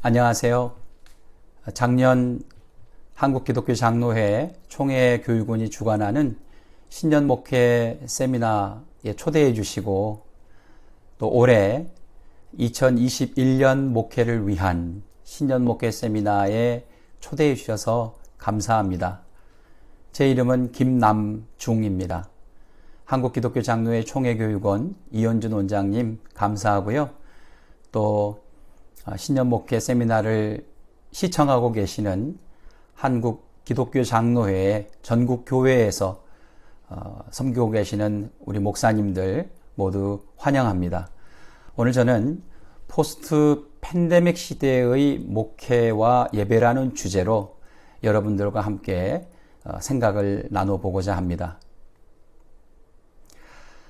안녕하세요. 작년 한국기독교장로회 총회교육원이 주관하는 신년 목회 세미나에 초대해 주시고 또 올해 2021년 목회를 위한 신년 목회 세미나에 초대해 주셔서 감사합니다. 제 이름은 김남중입니다. 한국기독교장로회 총회교육원 이현준 원장님 감사하고요. 또 신년 목회 세미나를 시청하고 계시는 한국기독교장로회 전국 교회에서 섬기고 계시는 우리 목사님들 모두 환영합니다. 오늘 저는 포스트 팬데믹 시대의 목회와 예배라는 주제로 여러분들과 함께 생각을 나눠보고자 합니다.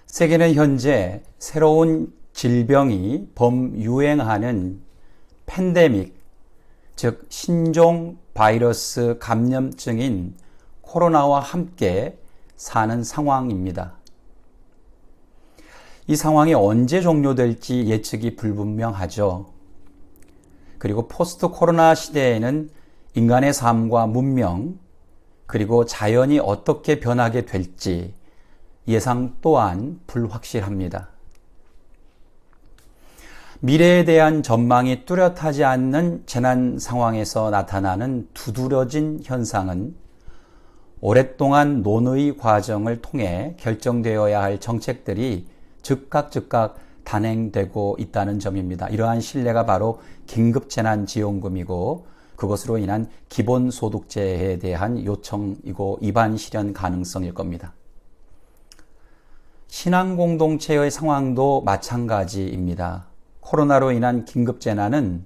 세계는 현재 새로운 질병이 범유행하는 팬데믹, 즉 신종 바이러스 감염증인 코로나와 함께 사는 상황입니다. 이 상황이 언제 종료될지 예측이 불분명하죠. 그리고 포스트 코로나 시대에는 인간의 삶과 문명, 그리고 자연이 어떻게 변하게 될지 예상 또한 불확실합니다. 미래에 대한 전망이 뚜렷하지 않는 재난 상황에서 나타나는 두드러진 현상은 오랫동안 논의 과정을 통해 결정되어야 할 정책들이 즉각 단행되고 있다는 점입니다. 이러한 신뢰가 바로 긴급재난지원금이고 그것으로 인한 기본소득제에 대한 요청이고 입안 실현 가능성일 겁니다. 신앙공동체의 상황도 마찬가지입니다. 코로나로 인한 긴급재난은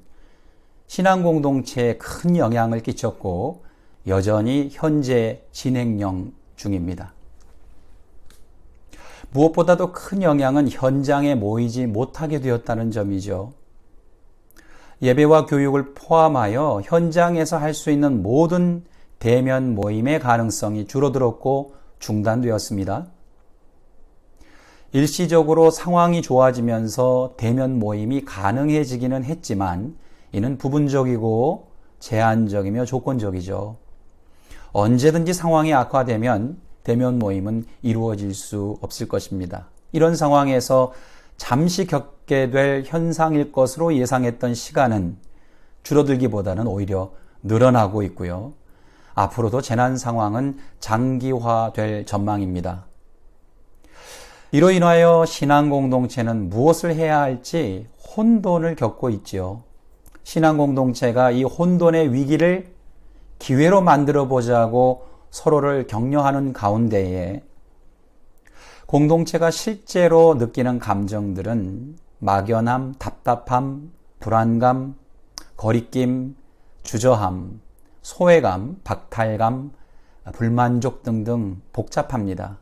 신앙공동체에 큰 영향을 끼쳤고 여전히 현재 진행형 중입니다. 무엇보다도 큰 영향은 현장에 모이지 못하게 되었다는 점이죠. 예배와 교육을 포함하여 현장에서 할 수 있는 모든 대면 모임의 가능성이 줄어들었고 중단되었습니다. 일시적으로 상황이 좋아지면서 대면 모임이 가능해지기는 했지만 이는 부분적이고 제한적이며 조건적이죠. 언제든지 상황이 악화되면 대면 모임은 이루어질 수 없을 것입니다. 이런 상황에서 잠시 겪게 될 현상일 것으로 예상했던 시간은 줄어들기보다는 오히려 늘어나고 있고요. 앞으로도 재난 상황은 장기화될 전망입니다. 이로 인하여 신앙공동체는 무엇을 해야 할지 혼돈을 겪고 있지요. 신앙공동체가 이 혼돈의 위기를 기회로 만들어 보자고 서로를 격려하는 가운데에 공동체가 실제로 느끼는 감정들은 막연함, 답답함, 불안감, 거리낌, 주저함, 소외감, 박탈감, 불만족 등등 복잡합니다.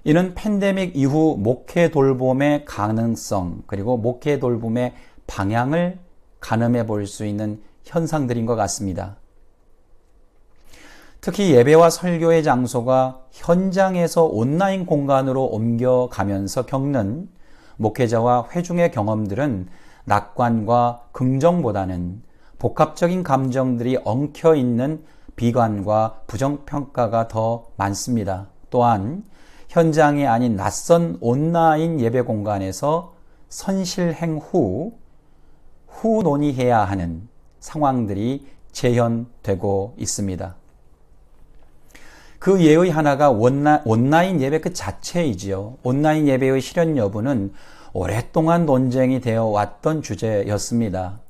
이는 팬데믹 이후 목회 돌봄의 가능성 그리고 목회 돌봄의 방향을 가늠해 볼 수 있는 현상들인 것 같습니다. 특히 예배와 설교의 장소가 현장에서 온라인 공간으로 옮겨가면서 겪는 목회자와 회중의 경험들은 낙관과 긍정보다는 복합적인 감정들이 엉켜있는 비관과 부정평가가 더 많습니다. 또한 현장이 아닌 낯선 온라인 예배 공간에서 선실행 후 논의해야 하는 상황들이 재현되고 있습니다. 그 예의 하나가 온라인 예배 그 자체이지요. 온라인 예배의 실현 여부는 오랫동안 논쟁이 되어 왔던 주제였습니다.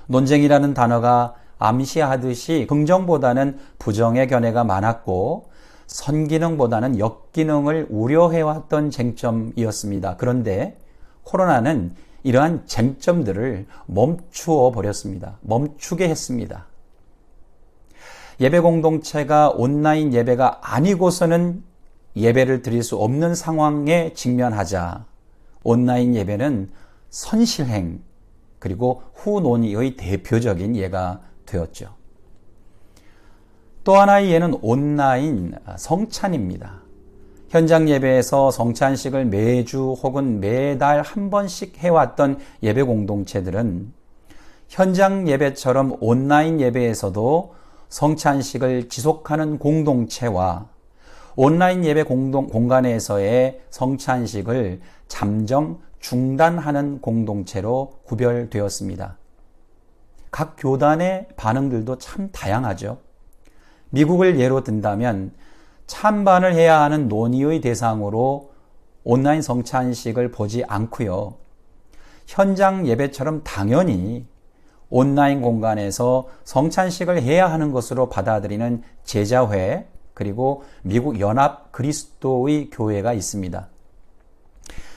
논쟁이라는 단어가 암시하듯이 긍정보다는 부정의 견해가 많았고 선기능보다는 역기능을 우려해왔던 쟁점이었습니다. 그런데 코로나는 이러한 쟁점들을 멈추어 버렸습니다. 멈추게 했습니다. 예배 공동체가 온라인 예배가 아니고서는 예배를 드릴 수 없는 상황에 직면하자 온라인 예배는 선실행 그리고 후논의의 대표적인 예가 되었죠. 또 하나의 예는 온라인 성찬입니다. 현장 예배에서 성찬식을 매주 혹은 매달 한 번씩 해왔던 예배 공동체들은 현장 예배처럼 온라인 예배에서도 성찬식을 지속하는 공동체와 온라인 예배 공간에서의 성찬식을 잠정 중단하는 공동체로 구별되었습니다. 각 교단의 반응들도 참 다양하죠. 미국을 예로 든다면 찬반을 해야 하는 논의의 대상으로 온라인 성찬식을 보지 않고요. 현장 예배처럼 당연히 온라인 공간에서 성찬식을 해야 하는 것으로 받아들이는 제자회, 그리고 미국 연합 그리스도의 교회가 있습니다.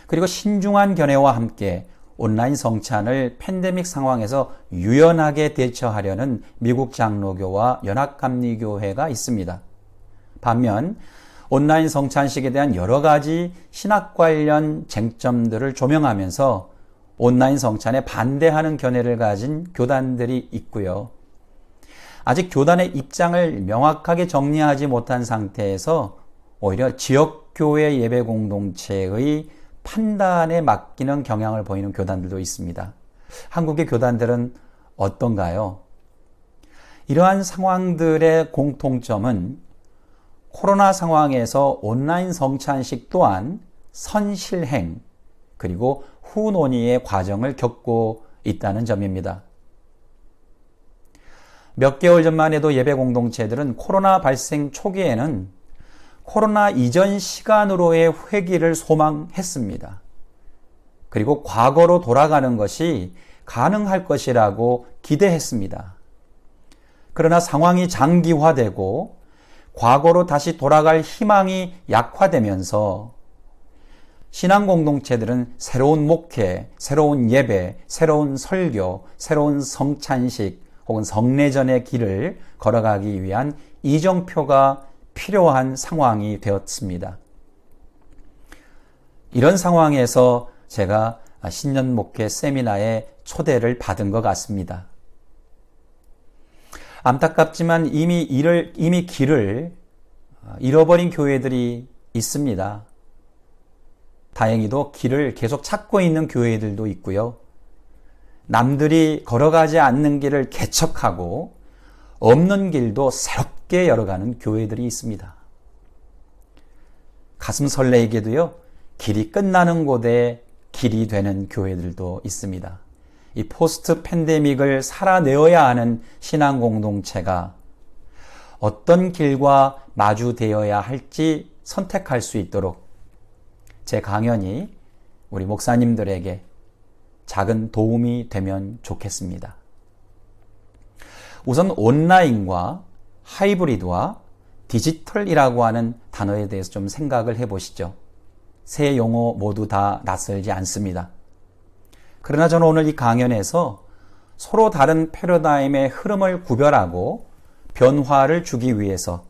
그리고 신중한 견해와 함께 온라인 성찬을 팬데믹 상황에서 유연하게 대처하려는 미국 장로교와 연합감리교회가 있습니다. 반면 온라인 성찬식에 대한 여러 가지 신학 관련 쟁점들을 조명하면서 온라인 성찬에 반대하는 견해를 가진 교단들이 있고요. 아직 교단의 입장을 명확하게 정리하지 못한 상태에서 오히려 지역교회 예배 공동체의 판단에 맡기는 경향을 보이는 교단들도 있습니다. 한국의 교단들은 어떤가요? 이러한 상황들의 공통점은 코로나 상황에서 온라인 성찬식 또한 선실행, 그리고 후논의의 과정을 겪고 있다는 점입니다. 몇 개월 전만 해도 예배 공동체들은 코로나 발생 초기에는 코로나 이전 시간으로의 회귀를 소망했습니다. 그리고 과거로 돌아가는 것이 가능할 것이라고 기대했습니다. 그러나 상황이 장기화되고 과거로 다시 돌아갈 희망이 약화되면서 신앙 공동체들은 새로운 목회, 새로운 예배, 새로운 설교, 새로운 성찬식 혹은 성례전의 길을 걸어가기 위한 이정표가 필요한 상황이 되었습니다. 이런 상황에서 제가 신년 목회 세미나에 초대를 받은 것 같습니다. 안타깝지만 이미 길을 잃어버린 교회들이 있습니다. 다행히도 길을 계속 찾고 있는 교회들도 있고요. 남들이 걸어가지 않는 길을 개척하고 없는 길도 새롭게 열어가는 교회들이 있습니다. 가슴 설레이게도요, 길이 끝나는 곳에 길이 되는 교회들도 있습니다. 이 포스트 팬데믹을 살아내어야 하는 신앙 공동체가 어떤 길과 마주되어야 할지 선택할 수 있도록 제 강연이 우리 목사님들에게 작은 도움이 되면 좋겠습니다. 우선 온라인과 하이브리드와 디지털이라고 하는 단어에 대해서 좀 생각을 해보시죠. 세 용어 모두 다 낯설지 않습니다. 그러나 저는 오늘 이 강연에서 서로 다른 패러다임의 흐름을 구별하고 변화를 주기 위해서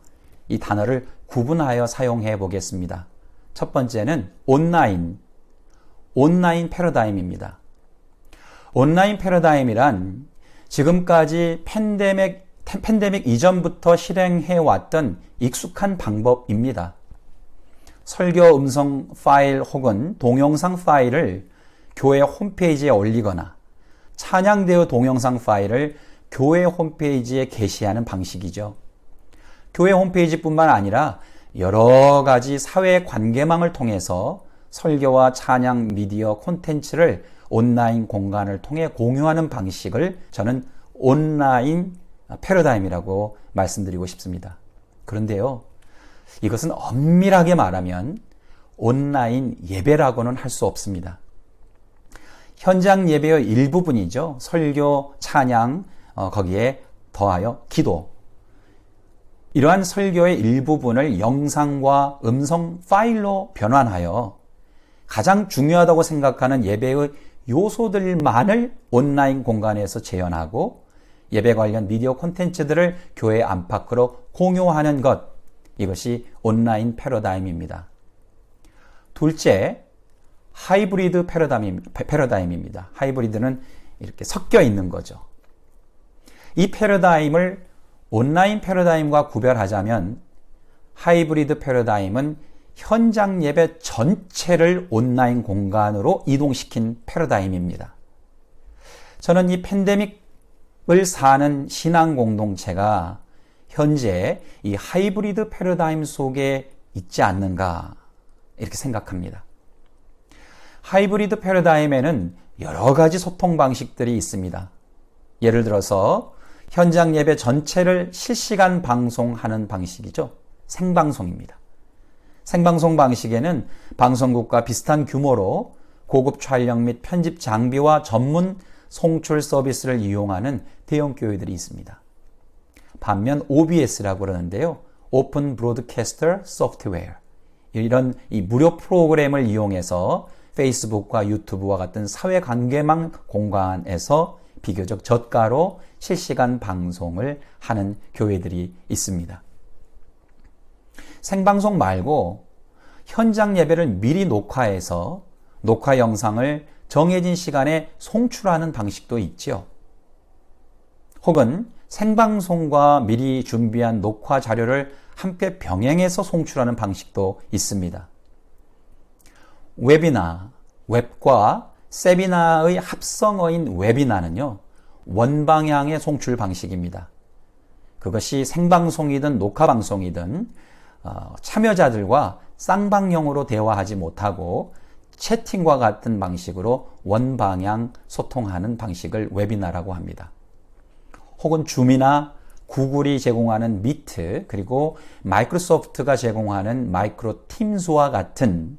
이 단어를 구분하여 사용해 보겠습니다. 첫 번째는 온라인 패러다임입니다. 온라인 패러다임이란 지금까지 팬데믹 이전부터 실행해왔던 익숙한 방법입니다. 설교 음성 파일 혹은 동영상 파일을 교회 홈페이지에 올리거나 찬양대의 동영상 파일을 교회 홈페이지에 게시하는 방식이죠. 교회 홈페이지뿐만 아니라 여러 가지 사회 관계망을 통해서 설교와 찬양 미디어 콘텐츠를 온라인 공간을 통해 공유하는 방식을 저는 온라인 패러다임이라고 말씀드리고 싶습니다. 그런데요, 이것은 엄밀하게 말하면 온라인 예배라고는 할 수 없습니다. 현장 예배의 일부분이죠. 설교, 찬양, 거기에 더하여 기도. 이러한 설교의 일부분을 영상과 음성 파일로 변환하여 가장 중요하다고 생각하는 예배의 요소들만을 온라인 공간에서 재현하고 예배 관련 미디어 콘텐츠들을 교회 안팎으로 공유하는 것, 이것이 온라인 패러다임입니다. 둘째, 하이브리드 패러다임입니다. 하이브리드는 이렇게 섞여 있는 거죠. 이 패러다임을 온라인 패러다임과 구별하자면 하이브리드 패러다임은 현장 예배 전체를 온라인 공간으로 이동시킨 패러다임입니다. 저는 이 팬데믹 사는 신앙 공동체가 현재 이 하이브리드 패러다임 속에 있지 않는가 이렇게 생각합니다. 하이브리드 패러다임에는 여러 가지 소통 방식들이 있습니다. 예를 들어서 현장 예배 전체를 실시간 방송하는 방식이죠. 생방송입니다. 생방송 방식에는 방송국과 비슷한 규모로 고급 촬영 및 편집 장비와 전문 송출 서비스를 이용하는 대형 교회들이 있습니다. 반면 OBS라고 그러는데요. 오픈 브로드캐스터 소프트웨어. 이런 이 무료 프로그램을 이용해서 페이스북과 유튜브와 같은 사회관계망 공간에서 비교적 저가로 실시간 방송을 하는 교회들이 있습니다. 생방송 말고 현장 예배를 미리 녹화해서 녹화 영상을 정해진 시간에 송출하는 방식도 있지요. 혹은 생방송과 미리 준비한 녹화 자료를 함께 병행해서 송출하는 방식도 있습니다. 웨비나, 웹과 세미나의 합성어인 웨비나는요, 원방향의 송출 방식입니다. 그것이 생방송이든 녹화방송이든 참여자들과 쌍방향으로 대화하지 못하고 채팅과 같은 방식으로 원방향 소통하는 방식을 웨비나라고 합니다. 혹은 줌이나 구글이 제공하는 미트, 그리고 마이크로소프트가 제공하는 마이크로 팀스와 같은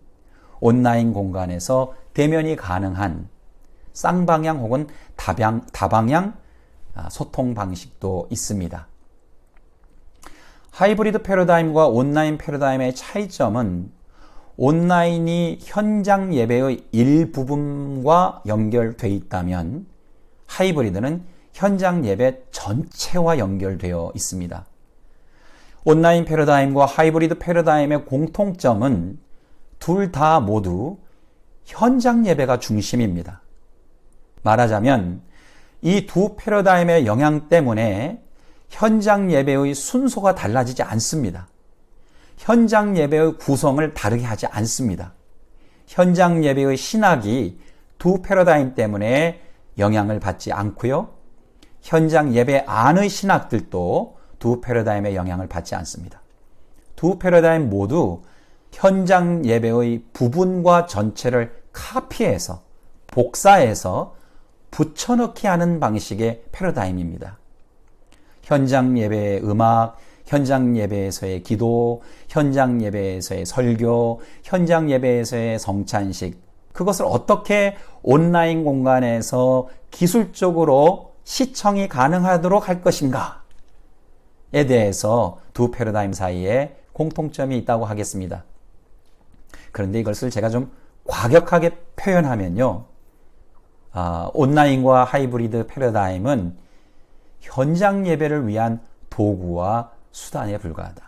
온라인 공간에서 대면이 가능한 쌍방향 혹은 다방향 소통 방식도 있습니다. 하이브리드 패러다임과 온라인 패러다임의 차이점은 온라인이 현장 예배의 일부분과 연결되어 있다면 하이브리드는 현장 예배 전체와 연결되어 있습니다. 온라인 패러다임과 하이브리드 패러다임의 공통점은 둘 다 모두 현장 예배가 중심입니다. 말하자면 이 두 패러다임의 영향 때문에 현장 예배의 순서가 달라지지 않습니다. 현장 예배의 구성을 다르게 하지 않습니다. 현장 예배의 신학이 두 패러다임 때문에 영향을 받지 않고요. 현장 예배 안의 신학들도 두 패러다임의 영향을 받지 않습니다. 두 패러다임 모두 현장 예배의 부분과 전체를 카피해서 복사해서 붙여넣기 하는 방식의 패러다임입니다. 현장 예배의 음악, 현장 예배에서의 기도, 현장 예배에서의 설교, 현장 예배에서의 성찬식, 그것을 어떻게 온라인 공간에서 기술적으로 시청이 가능하도록 할 것인가에 대해서 두 패러다임 사이에 공통점이 있다고 하겠습니다. 그런데 이것을 제가 좀 과격하게 표현하면요. 온라인과 하이브리드 패러다임은 현장 예배를 위한 도구와 수단에 불과하다.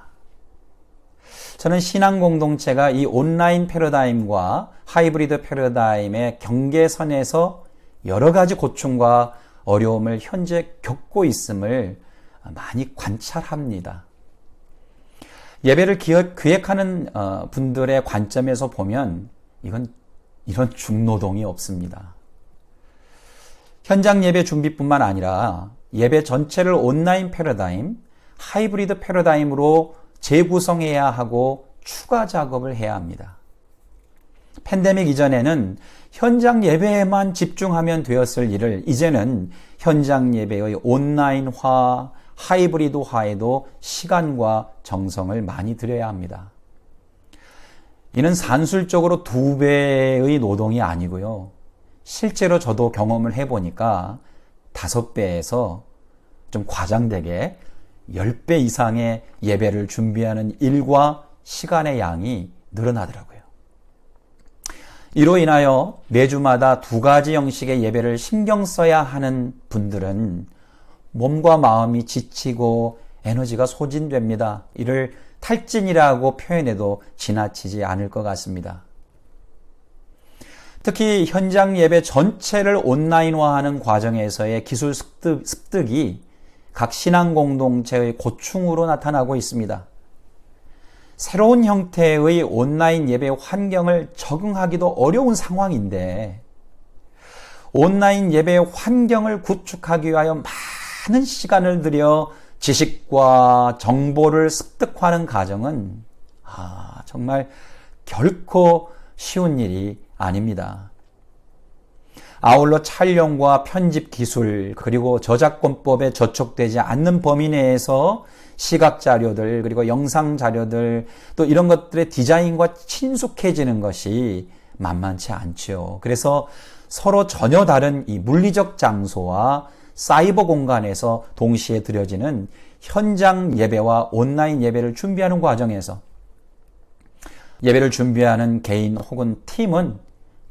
저는 신앙 공동체가 이 온라인 패러다임과 하이브리드 패러다임의 경계선에서 여러 가지 고충과 어려움을 현재 겪고 있음을 많이 관찰합니다. 예배를 기획하는 분들의 관점에서 보면 이런 중노동이 없습니다. 현장 예배 준비뿐만 아니라 예배 전체를 온라인 패러다임, 하이브리드 패러다임으로 재구성해야 하고 추가 작업을 해야 합니다. 팬데믹 이전에는 현장 예배에만 집중하면 되었을 일을 이제는 현장 예배의 온라인화, 하이브리드화에도 시간과 정성을 많이 들여야 합니다. 이는 산술적으로 2배의 노동이 아니고요. 실제로 저도 경험을 해보니까 5배에서 좀 과장되게 10배 이상의 예배를 준비하는 일과 시간의 양이 늘어나더라고요. 이로 인하여 매주마다 2가지 형식의 예배를 신경 써야 하는 분들은 몸과 마음이 지치고 에너지가 소진됩니다. 이를 탈진이라고 표현해도 지나치지 않을 것 같습니다. 특히 현장 예배 전체를 온라인화하는 과정에서의 기술 습득이 각 신앙 공동체의 고충으로 나타나고 있습니다. 새로운 형태의 온라인 예배 환경을 적응하기도 어려운 상황인데 온라인 예배 환경을 구축하기 위하여 많은 시간을 들여 지식과 정보를 습득하는 과정은 정말 결코 쉬운 일이 아닙니다. 아울러 촬영과 편집 기술 그리고 저작권법에 저촉되지 않는 범위 내에서 시각 자료들 그리고 영상 자료들 또 이런 것들의 디자인과 친숙해지는 것이 만만치 않죠. 그래서 서로 전혀 다른 이 물리적 장소와 사이버 공간에서 동시에 드려지는 현장 예배와 온라인 예배를 준비하는 과정에서 예배를 준비하는 개인 혹은 팀은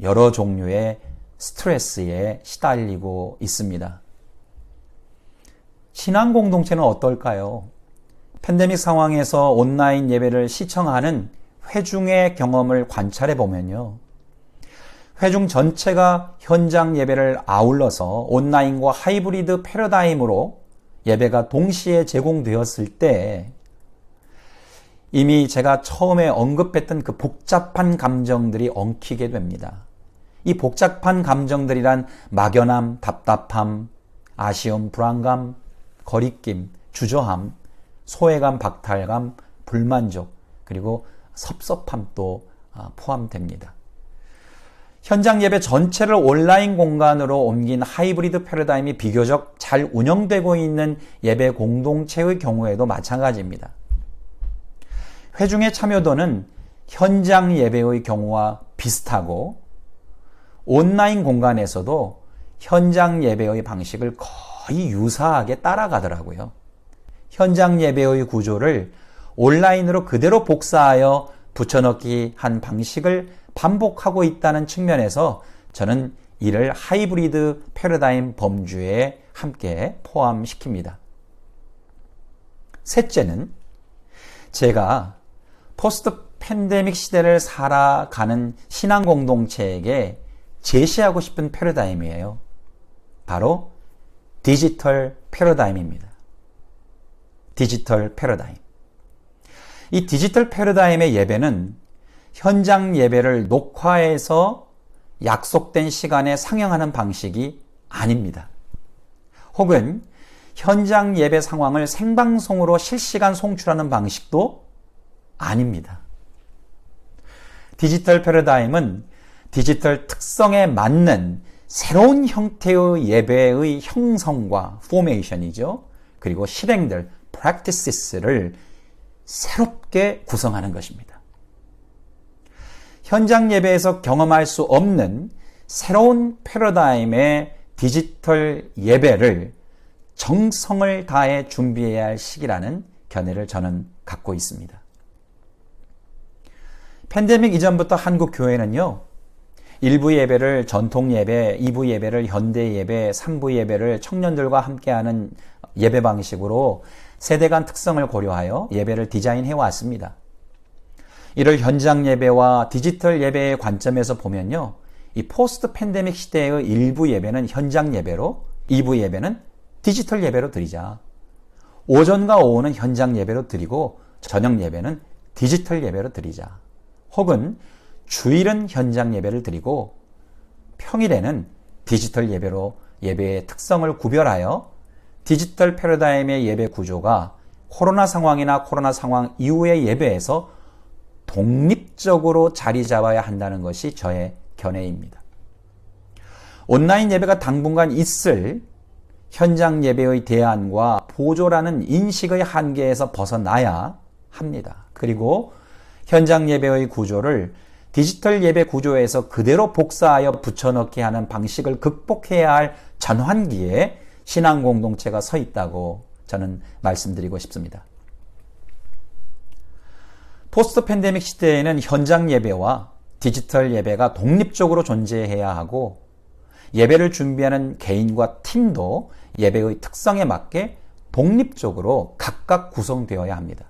여러 종류의 스트레스에 시달리고 있습니다. 신앙 공동체는 어떨까요? 팬데믹 상황에서 온라인 예배를 시청하는 회중의 경험을 관찰해 보면요. 회중 전체가 현장 예배를 아울러서 온라인과 하이브리드 패러다임으로 예배가 동시에 제공되었을 때 이미 제가 처음에 언급했던 그 복잡한 감정들이 엉키게 됩니다. 이 복잡한 감정들이란 막연함, 답답함, 아쉬움, 불안감, 거리낌, 주저함, 소외감, 박탈감, 불만족, 그리고 섭섭함도 포함됩니다. 현장 예배 전체를 온라인 공간으로 옮긴 하이브리드 패러다임이 비교적 잘 운영되고 있는 예배 공동체의 경우에도 마찬가지입니다. 회중의 참여도는 현장 예배의 경우와 비슷하고 온라인 공간에서도 현장 예배의 방식을 거의 유사하게 따라가더라고요. 현장 예배의 구조를 온라인으로 그대로 복사하여 붙여넣기 한 방식을 반복하고 있다는 측면에서 저는 이를 하이브리드 패러다임 범주에 함께 포함시킵니다. 셋째는 제가 포스트 팬데믹 시대를 살아가는 신앙 공동체에게 제시하고 싶은 패러다임이에요. 바로 디지털 패러다임입니다. 디지털 패러다임. 이 디지털 패러다임의 예배는 현장 예배를 녹화해서 약속된 시간에 상영하는 방식이 아닙니다. 혹은 현장 예배 상황을 생방송으로 실시간 송출하는 방식도 아닙니다. 디지털 패러다임은 디지털 특성에 맞는 새로운 형태의 예배의 형성과 포메이션이죠. 그리고 실행들, practices를 새롭게 구성하는 것입니다. 현장 예배에서 경험할 수 없는 새로운 패러다임의 디지털 예배를 정성을 다해 준비해야 할 시기라는 견해를 저는 갖고 있습니다. 팬데믹 이전부터 한국 교회는요, 1부 예배를 전통 예배, 2부 예배를 현대 예배, 3부 예배를 청년들과 함께하는 예배 방식으로 세대 간 특성을 고려하여 예배를 디자인해 왔습니다. 이를 현장 예배와 디지털 예배의 관점에서 보면요, 이 포스트 팬데믹 시대의 1부 예배는 현장 예배로, 2부 예배는 디지털 예배로 드리자. 오전과 오후는 현장 예배로 드리고 저녁 예배는 디지털 예배로 드리자. 혹은 주일은 현장 예배를 드리고 평일에는 디지털 예배로 예배의 특성을 구별하여 디지털 패러다임의 예배 구조가 코로나 상황이나 코로나 상황 이후의 예배에서 독립적으로 자리 잡아야 한다는 것이 저의 견해입니다. 온라인 예배가 당분간 있을 현장 예배의 대안과 보조라는 인식의 한계에서 벗어나야 합니다. 그리고 현장 예배의 구조를 디지털 예배 구조에서 그대로 복사하여 붙여넣기 하는 방식을 극복해야 할 전환기에 신앙 공동체가 서 있다고 저는 말씀드리고 싶습니다. 포스트 팬데믹 시대에는 현장 예배와 디지털 예배가 독립적으로 존재해야 하고 예배를 준비하는 개인과 팀도 예배의 특성에 맞게 독립적으로 각각 구성되어야 합니다.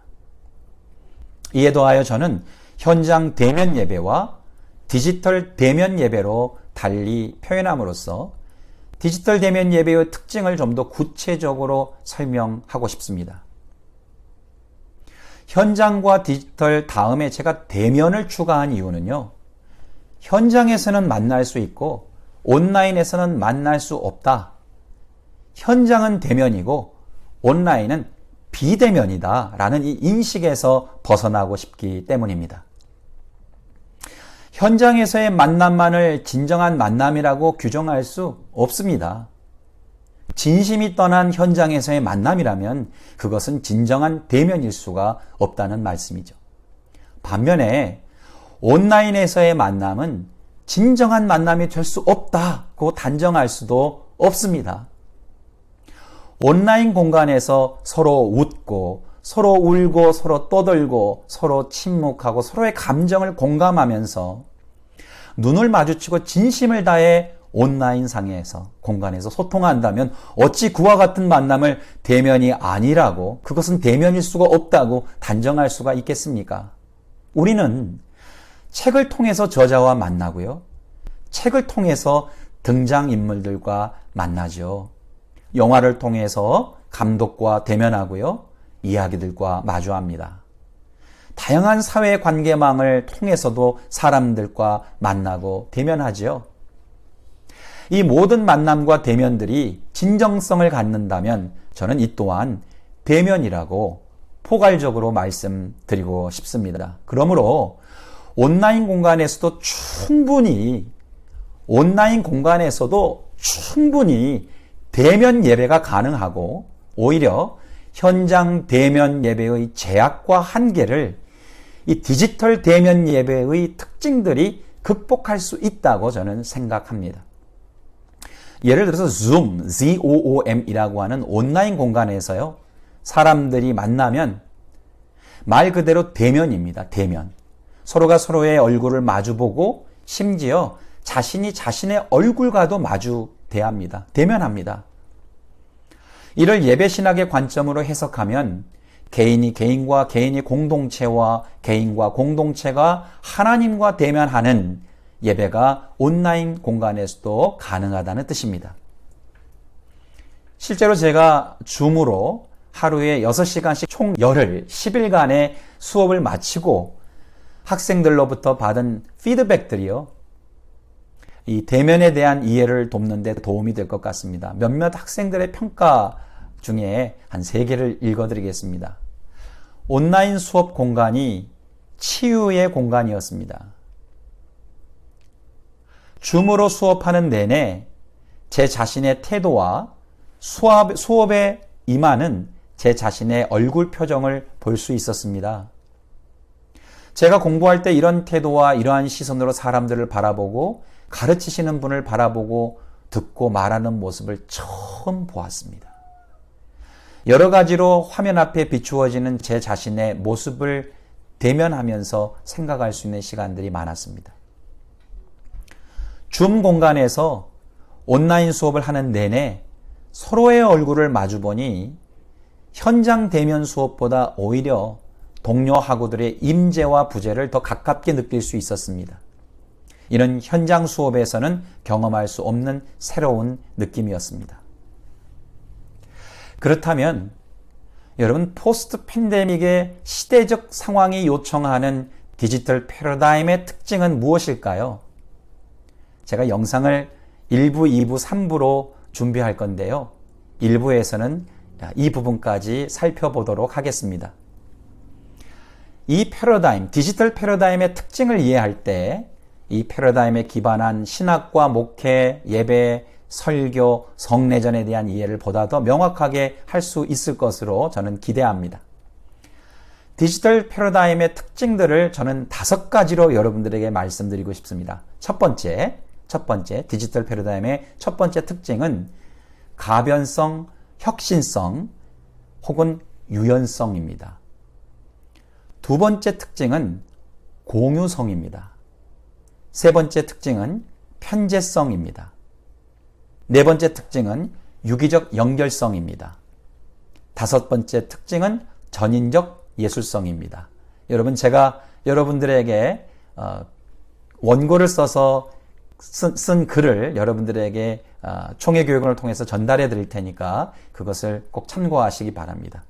이에 더하여 저는 현장 대면 예배와 디지털 대면 예배로 달리 표현함으로써 디지털 대면 예배의 특징을 좀 더 구체적으로 설명하고 싶습니다. 현장과 디지털 다음에 제가 대면을 추가한 이유는요, 현장에서는 만날 수 있고 온라인에서는 만날 수 없다. 현장은 대면이고 온라인은 비대면이다라는 이 인식에서 벗어나고 싶기 때문입니다. 현장에서의 만남만을 진정한 만남이라고 규정할 수 없습니다. 진심이 떠난 현장에서의 만남이라면 그것은 진정한 대면일 수가 없다는 말씀이죠. 반면에 온라인에서의 만남은 진정한 만남이 될 수 없다고 단정할 수도 없습니다. 온라인 공간에서 서로 웃고 서로 울고 서로 떠들고 서로 침묵하고 서로의 감정을 공감하면서 눈을 마주치고 진심을 다해 온라인상에서 공간에서 소통한다면 어찌 그와 같은 만남을 대면이 아니라고, 그것은 대면일 수가 없다고 단정할 수가 있겠습니까? 우리는 책을 통해서 저자와 만나고요. 책을 통해서 등장인물들과 만나죠. 영화를 통해서 감독과 대면하고요. 이야기들과 마주합니다. 다양한 사회 관계망을 통해서도 사람들과 만나고 대면하지요. 이 모든 만남과 대면들이 진정성을 갖는다면 저는 이 또한 대면이라고 포괄적으로 말씀드리고 싶습니다. 그러므로 온라인 공간에서도 충분히 대면 예배가 가능하고, 오히려 현장 대면 예배의 제약과 한계를 이 디지털 대면 예배의 특징들이 극복할 수 있다고 저는 생각합니다. 예를 들어서 Zoom, ZOOM이라고 하는 온라인 공간에서요, 사람들이 만나면 말 그대로 대면입니다. 대면. 서로가 서로의 얼굴을 마주보고 심지어 자신이 자신의 얼굴과도 마주 대합니다. 대면합니다. 이를 예배신학의 관점으로 해석하면 개인이 개인과 개인이 공동체와 개인과 공동체가 하나님과 대면하는 예배가 온라인 공간에서도 가능하다는 뜻입니다. 실제로 제가 줌으로 하루에 6시간씩 총 열흘 10일간의 수업을 마치고 학생들로부터 받은 피드백들이요, 이 대면에 대한 이해를 돕는 데 도움이 될 것 같습니다. 몇몇 학생들의 평가 중에 한 3개를 읽어드리겠습니다. 온라인 수업 공간이 치유의 공간이었습니다. 줌으로 수업하는 내내 제 자신의 태도와 수업에 임하는 제 자신의 얼굴 표정을 볼 수 있었습니다. 제가 공부할 때 이런 태도와 이러한 시선으로 사람들을 바라보고 가르치시는 분을 바라보고 듣고 말하는 모습을 처음 보았습니다. 여러 가지로 화면 앞에 비추어지는 제 자신의 모습을 대면하면서 생각할 수 있는 시간들이 많았습니다. 줌 공간에서 온라인 수업을 하는 내내 서로의 얼굴을 마주보니 현장 대면 수업보다 오히려 동료 학우들의 임재와 부재를 더 가깝게 느낄 수 있었습니다. 이는 현장 수업에서는 경험할 수 없는 새로운 느낌이었습니다. 그렇다면 여러분, 포스트 팬데믹의 시대적 상황이 요청하는 디지털 패러다임의 특징은 무엇일까요? 제가 영상을 1부, 2부, 3부로 준비할 건데요. 1부에서는 이 부분까지 살펴보도록 하겠습니다. 이 패러다임, 디지털 패러다임의 특징을 이해할 때 이 패러다임에 기반한 신학과 목회, 예배, 설교, 성례전에 대한 이해를 보다 더 명확하게 할 수 있을 것으로 저는 기대합니다. 디지털 패러다임의 특징들을 저는 5가지로 여러분들에게 말씀드리고 싶습니다. 첫 번째, 디지털 패러다임의 첫 번째 특징은 가변성, 혁신성 혹은 유연성입니다. 두 번째 특징은 공유성입니다. 세 번째 특징은 편재성입니다. 네 번째 특징은 유기적 연결성입니다. 다섯 번째 특징은 전인적 예술성입니다. 여러분, 제가 여러분들에게 원고를 써서 쓴 글을 여러분들에게 총회 교육을 통해서 전달해 드릴 테니까 그것을 꼭 참고하시기 바랍니다.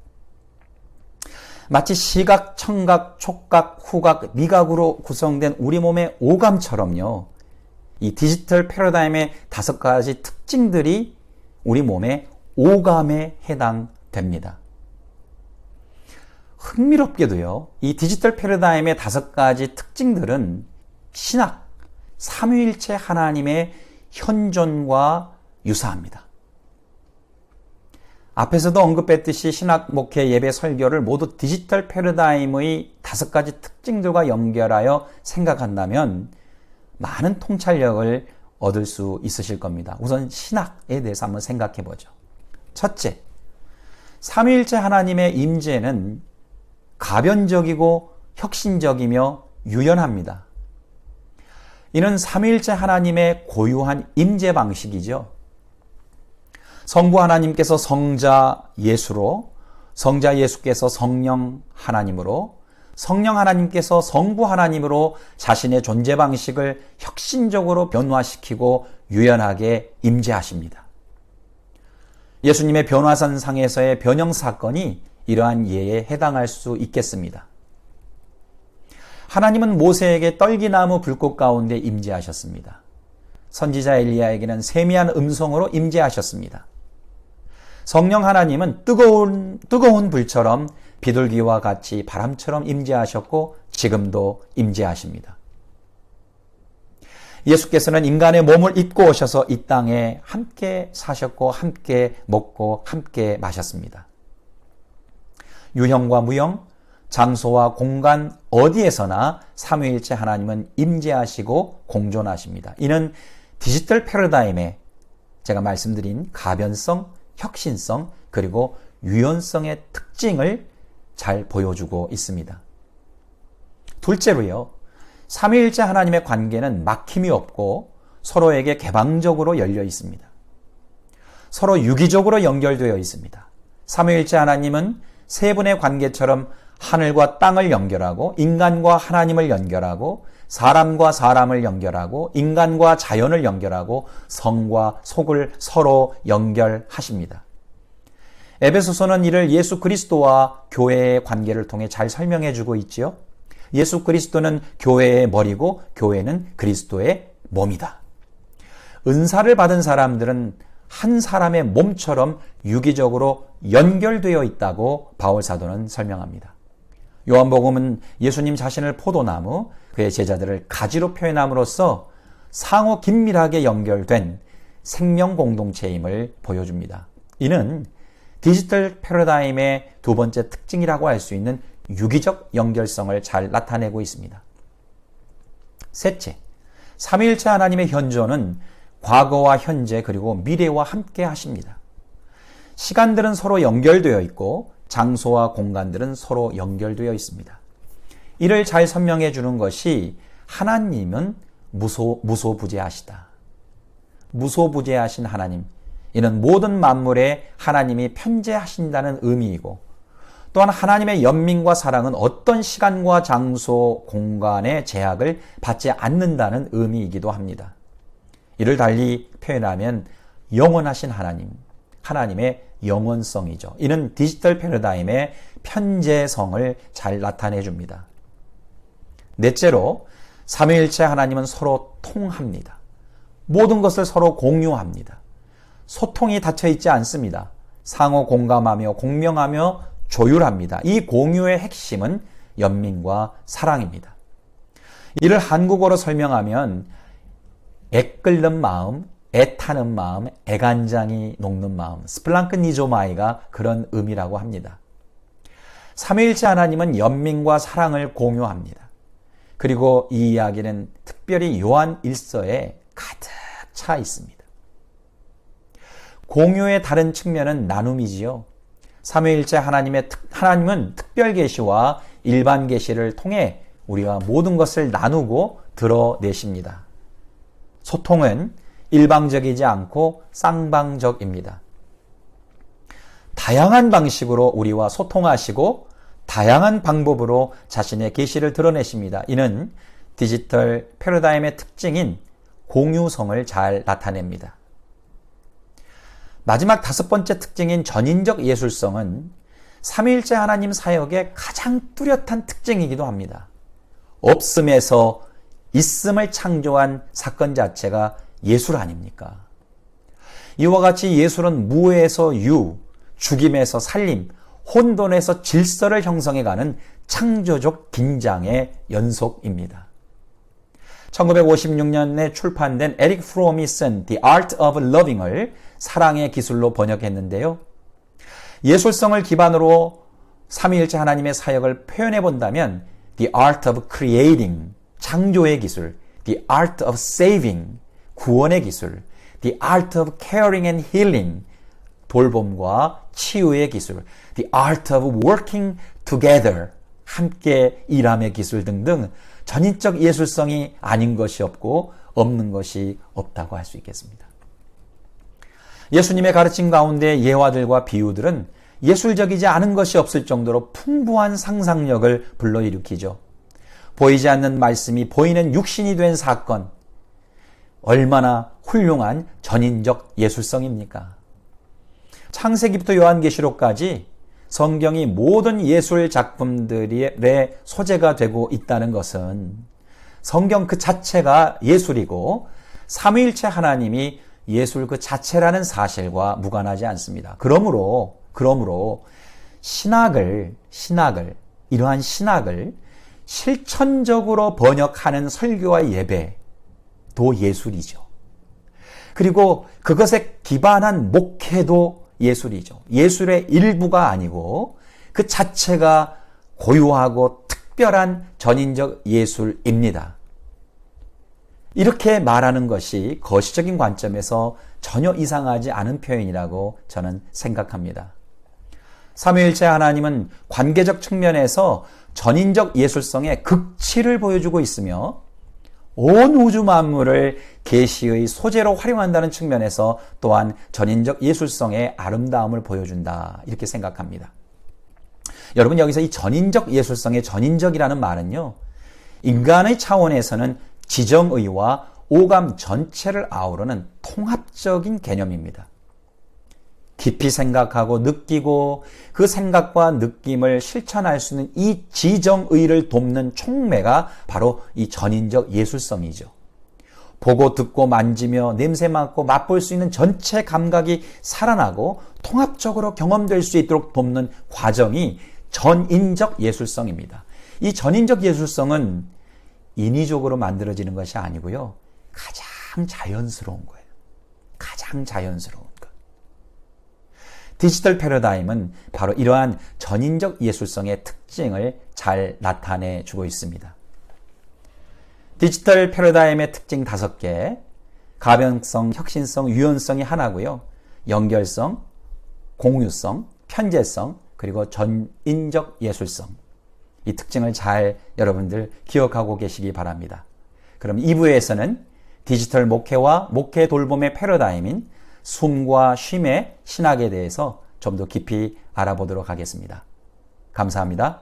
마치 시각, 청각, 촉각, 후각, 미각으로 구성된 우리 몸의 오감처럼요, 이 디지털 패러다임의 5가지 특징들이 우리 몸의 오감에 해당됩니다. 흥미롭게도요, 이 디지털 패러다임의 5가지 특징들은 신학, 삼위일체 하나님의 현존과 유사합니다. 앞에서도 언급했듯이 신학, 목회, 예배, 설교를 모두 디지털 패러다임의 5가지 특징들과 연결하여 생각한다면 많은 통찰력을 얻을 수 있으실 겁니다. 우선 신학에 대해서 한번 생각해 보죠. 첫째, 삼위일체 하나님의 임재는 가변적이고 혁신적이며 유연합니다. 이는 삼위일체 하나님의 고유한 임재 방식이죠. 성부 하나님께서 성자 예수로, 성자 예수께서 성령 하나님으로, 성령 하나님께서 성부 하나님으로 자신의 존재 방식을 혁신적으로 변화시키고 유연하게 임재하십니다. 예수님의 변화산 상에서의 변형 사건이 이러한 예에 해당할 수 있겠습니다. 하나님은 모세에게 떨기나무 불꽃 가운데 임재하셨습니다. 선지자 엘리야에게는 세미한 음성으로 임재하셨습니다. 성령 하나님은 뜨거운 불처럼 비둘기와 같이 바람처럼 임재하셨고 지금도 임재하십니다. 예수께서는 인간의 몸을 입고 오셔서 이 땅에 함께 사셨고 함께 먹고 함께 마셨습니다. 유형과 무형, 장소와 공간 어디에서나 삼위일체 하나님은 임재하시고 공존하십니다. 이는 디지털 패러다임에 제가 말씀드린 가변성, 혁신성, 그리고 유연성의 특징을 잘 보여주고 있습니다. 둘째로요, 삼위일체 하나님의 관계는 막힘이 없고 서로에게 개방적으로 열려 있습니다. 서로 유기적으로 연결되어 있습니다. 삼위일체 하나님은 세 분의 관계처럼 하늘과 땅을 연결하고 인간과 하나님을 연결하고 사람과 사람을 연결하고 인간과 자연을 연결하고 성과 속을 서로 연결하십니다. 에베소서는 이를 예수 그리스도와 교회의 관계를 통해 잘 설명해 주고 있지요. 예수 그리스도는 교회의 머리고 교회는 그리스도의 몸이다. 은사를 받은 사람들은 한 사람의 몸처럼 유기적으로 연결되어 있다고 바울 사도는 설명합니다. 요한복음은 예수님 자신을 포도나무, 그의 제자들을 가지로 표현함으로써 상호 긴밀하게 연결된 생명 공동체임을 보여줍니다. 이는 디지털 패러다임의 두 번째 특징이라고 할 수 있는 유기적 연결성을 잘 나타내고 있습니다. 셋째, 삼위일체 하나님의 현존은 과거와 현재 그리고 미래와 함께 하십니다. 시간들은 서로 연결되어 있고 장소와 공간들은 서로 연결되어 있습니다. 이를 잘 설명해 주는 것이 하나님은 무소부재하시다. 무소부재하신 하나님, 이는 모든 만물에 하나님이 편재하신다는 의미이고 또한 하나님의 연민과 사랑은 어떤 시간과 장소, 공간의 제약을 받지 않는다는 의미이기도 합니다. 이를 달리 표현하면 영원하신 하나님, 하나님의 영원성이죠. 이는 디지털 패러다임의 편재성을 잘 나타내 줍니다. 넷째로 삼위일체 하나님은 서로 통합니다. 모든 것을 서로 공유합니다. 소통이 닫혀 있지 않습니다. 상호 공감하며 공명하며 조율합니다. 이 공유의 핵심은 연민과 사랑입니다. 이를 한국어로 설명하면 애끓는 마음, 애타는 마음, 애간장이 녹는 마음, 스플랑크니조마이가 그런 의미라고 합니다. 삼위일체 하나님은 연민과 사랑을 공유합니다. 그리고 이 이야기는 특별히 요한 1서에 가득 차 있습니다. 공유의 다른 측면은 나눔이지요. 삼위일체 하나님은 특별 계시와 일반 계시를 통해 우리와 모든 것을 나누고 드러내십니다. 소통은 일방적이지 않고 쌍방적입니다. 다양한 방식으로 우리와 소통하시고 다양한 방법으로 자신의 계시를 드러내십니다. 이는 디지털 패러다임의 특징인 공유성을 잘 나타냅니다. 마지막 5번째 특징인 전인적 예술성은 삼위일체 하나님 사역의 가장 뚜렷한 특징이기도 합니다. 없음에서 있음을 창조한 사건 자체가 예술 아닙니까? 이와 같이 예술은 무에서 유, 죽임에서 살림, 혼돈에서 질서를 형성해가는 창조적 긴장의 연속입니다. 1956년에 출판된 에릭 프롬이 쓴 The Art of Loving을 사랑의 기술로 번역했는데요. 예술성을 기반으로 삼위일체 하나님의 사역을 표현해 본다면 The Art of Creating, 창조의 기술, The Art of Saving, 구원의 기술, The Art of Caring and Healing, 돌봄과 치유의 기술, The Art of Working Together, 함께 일함의 기술 등등 전인적 예술성이 아닌 것이 없고 없는 것이 없다고 할 수 있겠습니다. 예수님의 가르침 가운데 예화들과 비유들은 예술적이지 않은 것이 없을 정도로 풍부한 상상력을 불러일으키죠. 보이지 않는 말씀이 보이는 육신이 된 사건, 얼마나 훌륭한 전인적 예술성입니까? 창세기부터 요한계시록까지 성경이 모든 예술 작품들의 소재가 되고 있다는 것은 성경 그 자체가 예술이고 삼위일체 하나님이 예술 그 자체라는 사실과 무관하지 않습니다. 그러므로 이러한 신학을 실천적으로 번역하는 설교와 예배도 예술이죠. 그리고 그것에 기반한 목회도 예술이죠. 예술의 일부가 아니고 그 자체가 고유하고 특별한 전인적 예술입니다. 이렇게 말하는 것이 거시적인 관점에서 전혀 이상하지 않은 표현이라고 저는 생각합니다. 삼위일체 하나님은 관계적 측면에서 전인적 예술성의 극치를 보여주고 있으며 온 우주 만물을 계시의 소재로 활용한다는 측면에서 또한 전인적 예술성의 아름다움을 보여준다, 이렇게 생각합니다. 여러분, 여기서 이 전인적 예술성의 전인적이라는 말은요, 인간의 차원에서는 지정의와 오감 전체를 아우르는 통합적인 개념입니다. 깊이 생각하고 느끼고 그 생각과 느낌을 실천할 수 있는 이 지정의를 돕는 촉매가 바로 이 전인적 예술성이죠. 보고 듣고 만지며 냄새 맡고 맛볼 수 있는 전체 감각이 살아나고 통합적으로 경험될 수 있도록 돕는 과정이 전인적 예술성입니다. 이 전인적 예술성은 인위적으로 만들어지는 것이 아니고요, 가장 자연스러운 거예요. 가장 자연스러운 것. 디지털 패러다임은 바로 이러한 전인적 예술성의 특징을 잘 나타내 주고 있습니다. 디지털 패러다임의 특징 5개, 가변성, 혁신성, 유연성이 하나고요. 연결성, 공유성, 편재성, 그리고 전인적 예술성. 이 특징을 잘 여러분들 기억하고 계시기 바랍니다. 그럼 2부에서는 디지털 목회와 목회 돌봄의 패러다임인 숨과 쉼의 신학에 대해서 좀 더 깊이 알아보도록 하겠습니다. 감사합니다.